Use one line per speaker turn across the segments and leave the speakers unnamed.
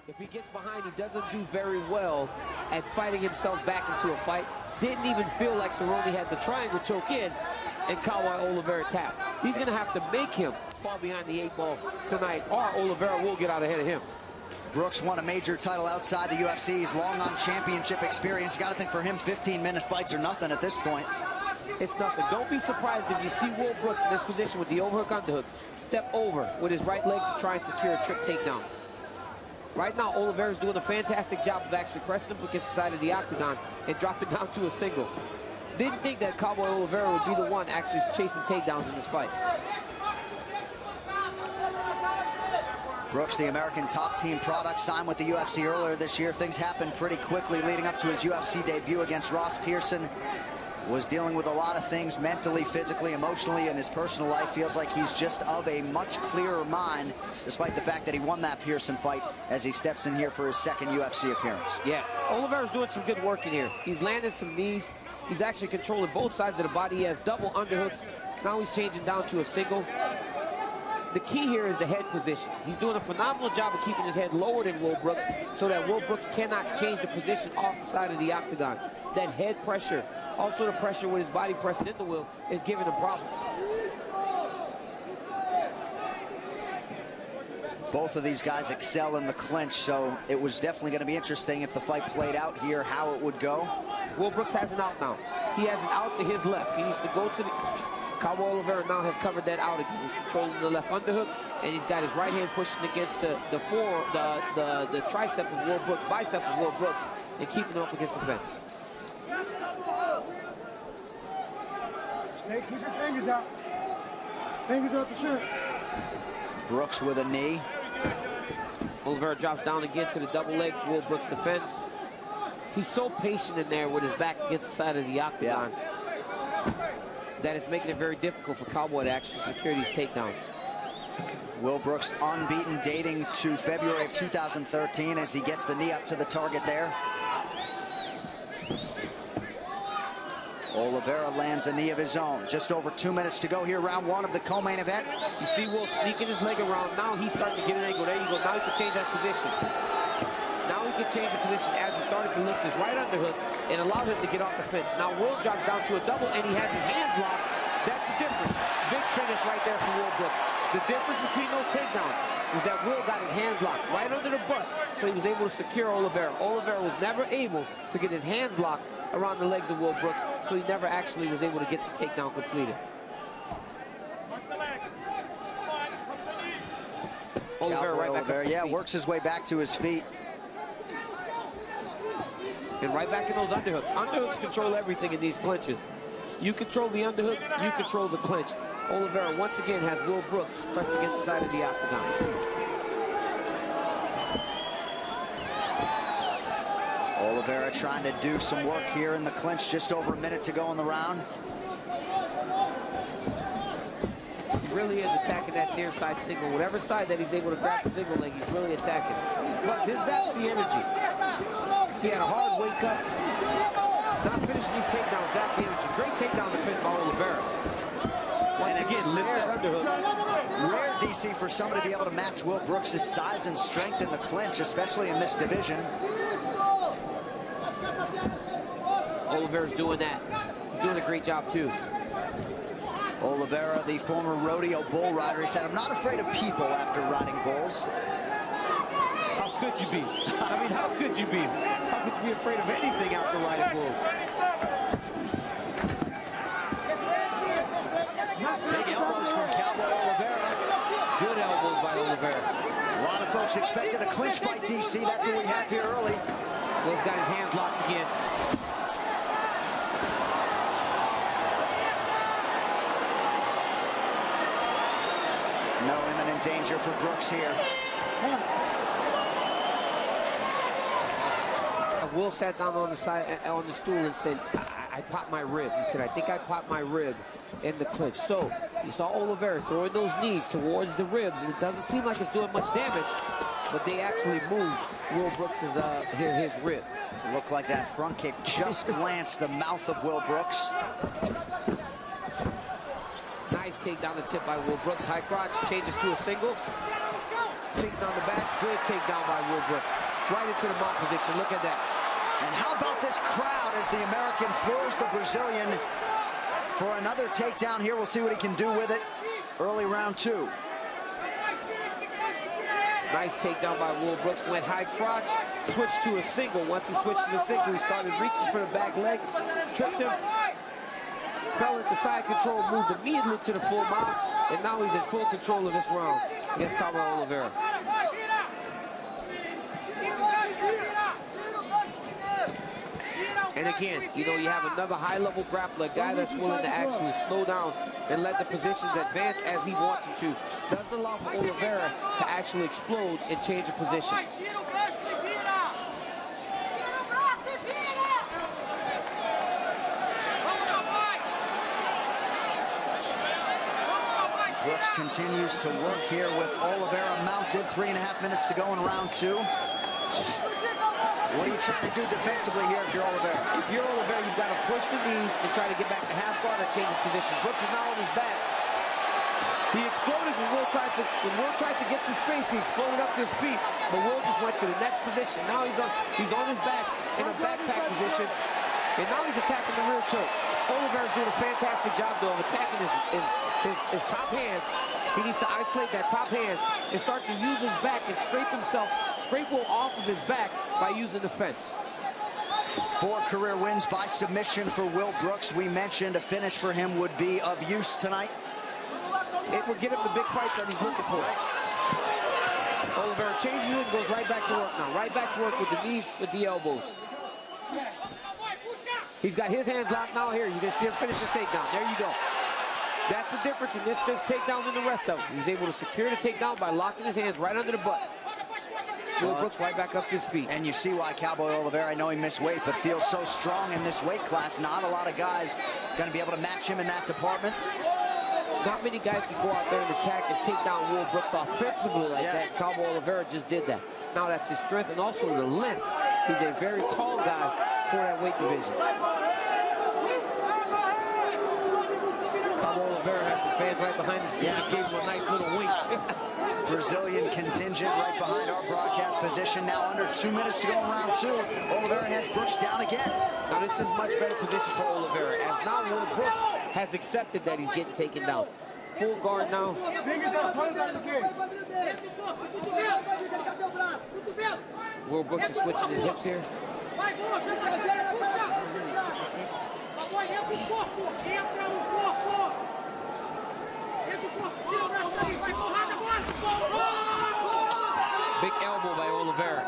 If he gets behind, he doesn't do very well at fighting himself back into a fight. Didn't even feel like Cerrone had the triangle choke in, and Kawhi Oliveira tapped. He's going to have to make him fall behind the 8 ball tonight, or Oliveira will get out ahead of him.
Brooks won a major title outside the UFC. He's long on championship experience. You got to think for him, 15-minute fights are nothing at this point.
It's nothing. Don't be surprised if you see Will Brooks in this position with the overhook, underhook, step over with his right leg to try and secure a trick takedown. Right now, Oliveira's doing a fantastic job of actually pressing him against the side of the octagon and dropping down to a single. Didn't think that Cowboy Oliveira would be the one actually chasing takedowns in this fight.
Brooks, the American Top Team product, signed with the UFC earlier this year. Things happened pretty quickly leading up to his UFC debut against Ross Pearson. Was dealing with a lot of things mentally, physically, emotionally in his personal life. Feels like he's just of a much clearer mind, despite the fact that he won that Pearson fight as he steps in here for his second UFC appearance.
Yeah, Oliveira's doing some good work in here. He's landed some knees. He's actually controlling both sides of the body. He has double underhooks. Now he's changing down to a single. The key here is the head position. He's doing a phenomenal job of keeping his head lower than Will Brooks so that Will Brooks cannot change the position off the side of the octagon. That head pressure, also the pressure with his body pressing in the wheel, is giving him problems.
Both of these guys excel in the clinch, so it was definitely going to be interesting if the fight played out here, how it would go.
Will Brooks has an out now. He has an out to his left. He needs to go to the... Cowboy Oliveira now has covered that out again. He's controlling the left underhook, and he's got his right hand pushing against the tricep of Will Brooks, bicep of Will Brooks, and keeping him up against the fence.
Hey, keep your fingers out. Fingers out the shirt.
Brooks with a knee.
Oliveira drops down again to the double leg. Will Brooks defends. He's so patient in there with his back against the side of the octagon that it's making it very difficult for Cowboy to actually secure these takedowns.
Will Brooks unbeaten, dating to February of 2013 as he gets the knee up to the target there. Oliveira lands a knee of his own. Just over 2 minutes to go here, round one of the co-main event.
You see Will sneaking his leg around. Now he's starting to get an angle. There you go. Now he can change that position. Now he can change the position as he started to lift his right underhook and allow him to get off the fence. Now Will drops down to a double and he has his hands locked. That's the difference. Big finish right there for Will Brooks. The difference between those takedowns was that Will got his hands locked right under the butt, so he was able to secure Oliveira. Oliveira was never able to get his hands locked around the legs of Will Brooks, so he never actually was able to get the takedown completed.
Oliveira, works his way back to his feet.
And right back in those underhooks. Underhooks control everything in these clinches. You control the underhook, you control the clinch. Oliveira once again has Will Brooks pressed against the side of the octagon.
Oliveira trying to do some work here in the clinch, just over a minute to go in the round.
He really is attacking that near side single. Whatever side that he's able to grab the single leg, he's really attacking. But this zaps the energy. He had a hard weight cut. Not finishing these takedowns, zap the energy. Great takedown defense by Oliveira. Once again, lift that underhook.
Rare, DC, for somebody to be able to match Will Brooks' size and strength in the clinch, especially in this division.
Oliveira's doing that. He's doing a great job, too.
Oliveira, the former rodeo bull rider, he said, "I'm not afraid of people after riding bulls."
How could you be? I mean, how could you be? How could you be afraid of anything after riding bulls?
Big elbows from Cowboy Oliveira.
Good elbows by Oliveira.
A lot of folks expected a clinch fight, DC. That's what we have here early.
Will's got his hands locked again.
No imminent danger for Brooks here.
Will sat down on the side on the stool and said, I popped my rib. He said, I think I popped my rib in the clinch. So you saw Oliveira throwing those knees towards the ribs, and it doesn't seem like it's doing much damage, but they actually moved Will Brooks' his rib.
It looked like that front kick just glanced the mouth of Will Brooks.
Nice take down the tip by Will Brooks. High crotch, changes to a single. chasing down the back. Good takedown by Will Brooks. Right into the mount position. Look at that.
And how about this crowd as the American floors the Brazilian for another takedown here. We'll see what he can do with it. Early round 2.
Nice takedown by Will Brooks. Went high crotch, switched to a single. Once he switched to the single, he started reaching for the back leg, tripped him, fell into side control, moved immediately to the full mount, and now he's in full control of this round against Cowboy Oliveira. And again, you know, you have another high-level grappler, a guy that's willing to actually slow down and let the positions advance as he wants them to. Doesn't allow for Oliveira to actually explode and change a position.
Brooks continues to work here with Oliveira mounted. 3.5 minutes to go in round 2. What are you trying to do defensively here if you're Oliveira?
If you're Oliveira, you've got to push the knees and try to get back to half guard and change his position. Brooks is now on his back. He exploded when Will tried to get some space. He exploded up to his feet, but Will just went to the next position. Now he's on his back in a backpack position, and now he's attacking the rear choke. Oliveira's doing a fantastic job, though, of attacking his top hand. He needs to isolate that top hand and start to use his back and scrape Will off of his back by using the fence.
4 career wins by submission for Will Brooks. We mentioned a finish for him would be of use tonight.
It will get him the big fights that he's looking for. Oliveira changes it and goes right back to work now. Right back to work with the knees, with the elbows. He's got his hands locked now here. You can see him finish his takedown. There you go. That's the difference in this takedown than the rest of them. He was able to secure the takedown by locking his hands right under the butt. Will Brooks right back up to his feet.
And you see why Cowboy Oliveira, I know he missed weight, but feels so strong in this weight class. Not a lot of guys going to be able to match him in that department.
Not many guys can go out there and attack and take down Will Brooks offensively like that. Cowboy Oliveira just did that. Now that's his strength and also the length. He's a very tall guy for that weight division. Cowboy Oliveira has some fans right behind the scenes. Just gave him a nice little wink.
Brazilian contingent right behind our broadcast position. Now under 2 minutes to go in round 2. Oliveira has Brooks down again.
Now this is much better position for Oliveira, as now Will Brooks has accepted that he's getting taken down. Full guard now. Will Brooks is switching his hips here. Big elbow by Oliveira.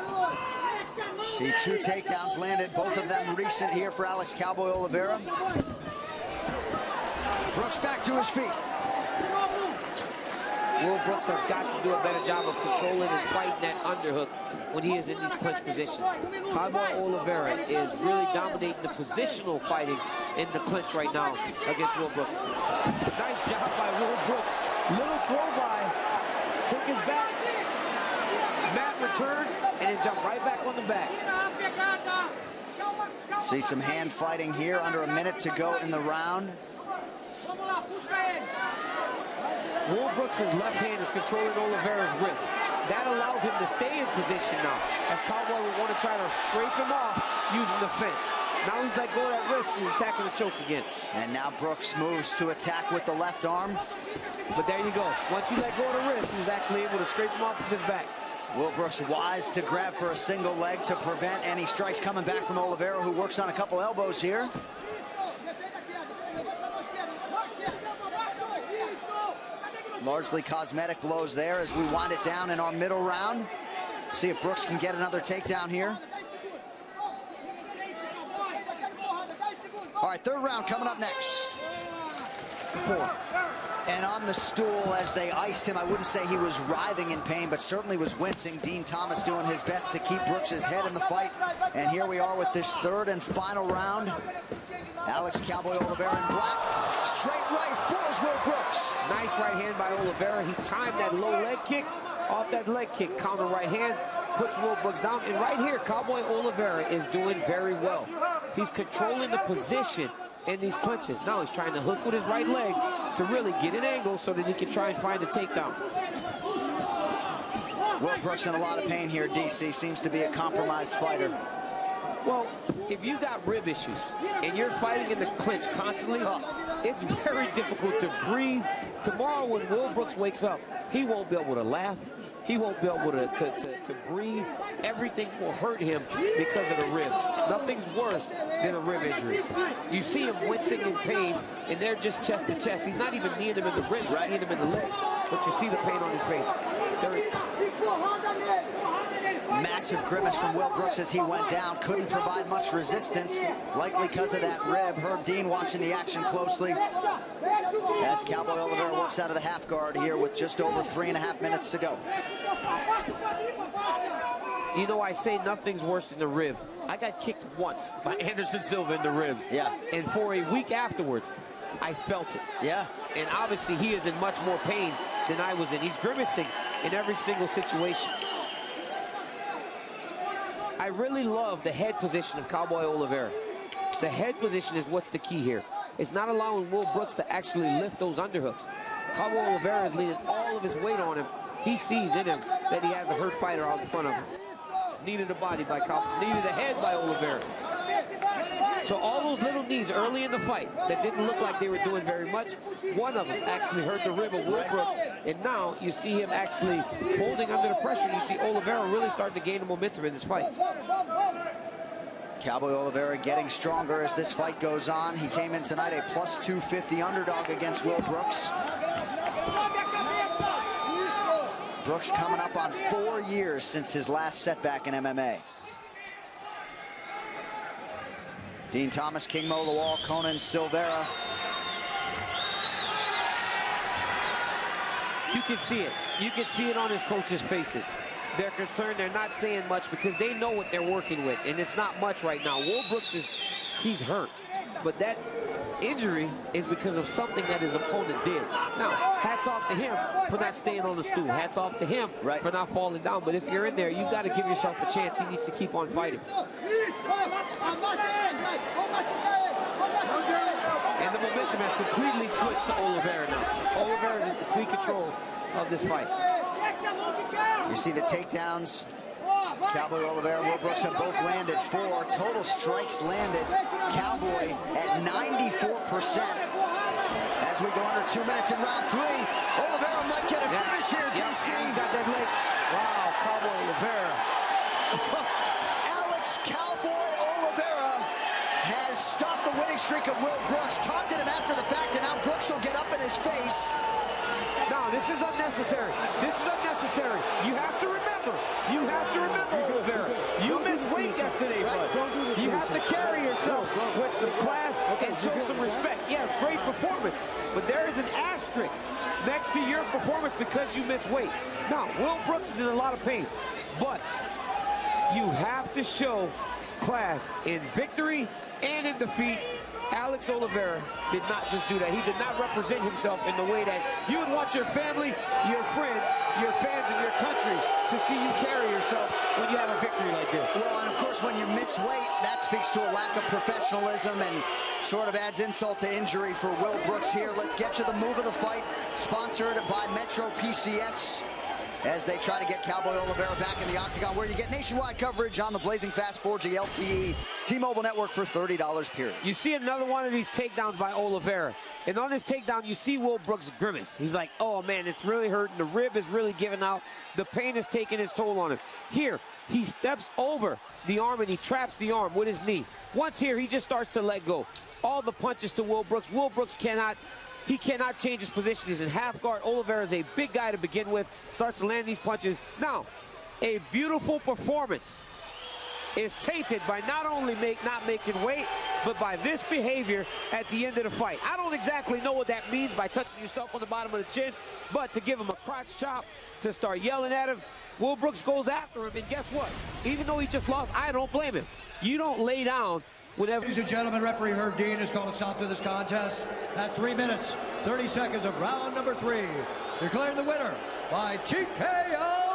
See 2 takedowns landed, both of them recent here for Alex Cowboy Oliveira. Brooks back to his feet.
Will Brooks has got to do a better job of controlling and fighting that underhook when he is in these clinch positions. Cowboy Oliveira is really dominating the positional fighting in the clinch right now against Will Brooks. Nice job by Will Brooks. Little throw by, took his back, mat returned, and then jumped right back on the back.
See some hand fighting here, under a minute to go in the round.
Will Brooks' left hand is controlling Oliveira's wrist. That allows him to stay in position now, as Cowboy will want to try to scrape him off using the fence. Now he's let go of that wrist and he's attacking the choke again.
And now Brooks moves to attack with the left arm.
But there you go. Once he let go of the wrist, he was actually able to scrape him off with his back.
Will Brooks wise to grab for a single leg to prevent any strikes coming back from Oliveira, who works on a couple elbows here. Largely cosmetic blows there as we wind it down in our middle round. See if Brooks can get another takedown here. All right, 3rd round coming up next.
4.
And on the stool as they iced him, I wouldn't say he was writhing in pain, but certainly was wincing. Dean Thomas doing his best to keep Brooks' head in the fight. And here we are with this 3rd and final round. Alex Cowboy Oliveira in black. Straight right, floors Will Brooks.
Nice right hand by Oliveira. He timed that low leg kick. Off that leg kick, counter right hand, puts Will Brooks down. And right here, Cowboy Oliveira is doing very well. He's controlling the position in these clinches. Now he's trying to hook with his right leg to really get an angle so that he can try and find the takedown.
Will Brooks in a lot of pain here, DC. Seems to be a compromised fighter.
Well, if you got rib issues and you're fighting in the clinch constantly, it's very difficult to breathe. Tomorrow when Will Brooks wakes up, he won't be able to laugh. He won't be able to breathe. Everything will hurt him because of the rib. Nothing's worse than a rib injury. You see him wincing in pain, and they're just chest to chest. He's not even kneeing him in the ribs, he's kneeing him in the legs. But you see the pain on his face.
Massive grimace from Will Brooks as he went down. Couldn't provide much resistance, likely because of that rib. Herb Dean watching the action closely as Cowboy Oliveira works out of the half guard here with just over 3.5 minutes to go.
You know, I say nothing's worse than the rib. I got kicked once by Anderson Silva in the ribs.
Yeah.
And for a week afterwards, I felt it.
Yeah.
And obviously he is in much more pain than I was in. He's grimacing in every single situation. I really love the head position of Cowboy Oliveira. The head position is what's the key here. It's not allowing Will Brooks to actually lift those underhooks. Cowboy Oliveira is leaning all of his weight on him. He sees in him that he has a hurt fighter out in front of him. Needed a body by Cowboy, needed a head by Oliveira. So all those little knees early in the fight that didn't look like they were doing very much, one of them actually hurt the rib of Will Brooks, and now you see him actually holding under the pressure. You see Oliveira really starting to gain the momentum in this fight.
Cowboy Oliveira getting stronger as this fight goes on. He came in tonight a plus 250 underdog against Will Brooks. Brooks coming up on 4 years since his last setback in MMA. Dean Thomas, King Mo Lawal, Conan Silveira.
You can see it. You can see it on his coaches' faces. They're concerned. They're not saying much because they know what they're working with, and it's not much right now. Will Brooks he's hurt, but that injury is because of something that his opponent did. Now, hats off to him for not staying on the stool. Hats off to him for not falling down. But if you're in there, you've got to give yourself a chance. He needs to keep on fighting. And the momentum has completely switched to Oliveira now. Oliveira is in complete control of this fight.
You see the takedowns. Cowboy Oliveira and Will Brooks have both landed 4. Total strikes landed. Cowboy at 94%. As we go under 2 minutes in round 3, Oliveira might get a finish here, DC.
He's got that leg. Wow, Cowboy Oliveira.
Alex Cowboy Oliveira has stopped the winning streak of Will Brooks. Talked at him after the fact, and now Brooks will get up in his face.
No, this is unnecessary. This is unnecessary. You have to remember. You have to remember, Oliveira. You missed weight yesterday, bud. You have to carry yourself with some class and show some respect. Yes, great performance, but there is an asterisk next to your performance because you missed weight. Now, Will Brooks is in a lot of pain, but you have to show class in victory and in defeat. Alex Oliveira did not just do that. He did not represent himself in the way that you would want your family, your friends, your fans, and your country to see you carry yourself when you have a victory like this.
Well, and of course, when you miss weight, that speaks to a lack of professionalism and sort of adds insult to injury for Will Brooks here. Let's get you the move of the fight, sponsored by Metro PCS, as they try to get Cowboy Oliveira back in the octagon, where you get nationwide coverage on the Blazing Fast 4G LTE T-Mobile network for $30 period.
You see another one of these takedowns by Oliveira, and on this takedown, you see Will Brooks grimace. He's like, oh man, it's really hurting. The rib is really giving out. The pain is taking its toll on him. Here, he steps over the arm and he traps the arm with his knee. Once here, he just starts to let go. All the punches to Will Brooks. Will Brooks cannot change his position. He's in half guard. Oliveira is a big guy to begin with. Starts to land these punches. Now, a beautiful performance is tainted by not only not making weight, but by this behavior at the end of the fight. I don't exactly know what that means by touching yourself on the bottom of the chin, but to give him a crotch chop, to start yelling at him, Will Brooks goes after him, and guess what? Even though he just lost, I don't blame him. You don't lay down whenever.
Ladies and gentlemen, referee Herb Dean has called a stop to this contest at 3 minutes, 30 seconds of round number 3. Declaring the winner by TKO.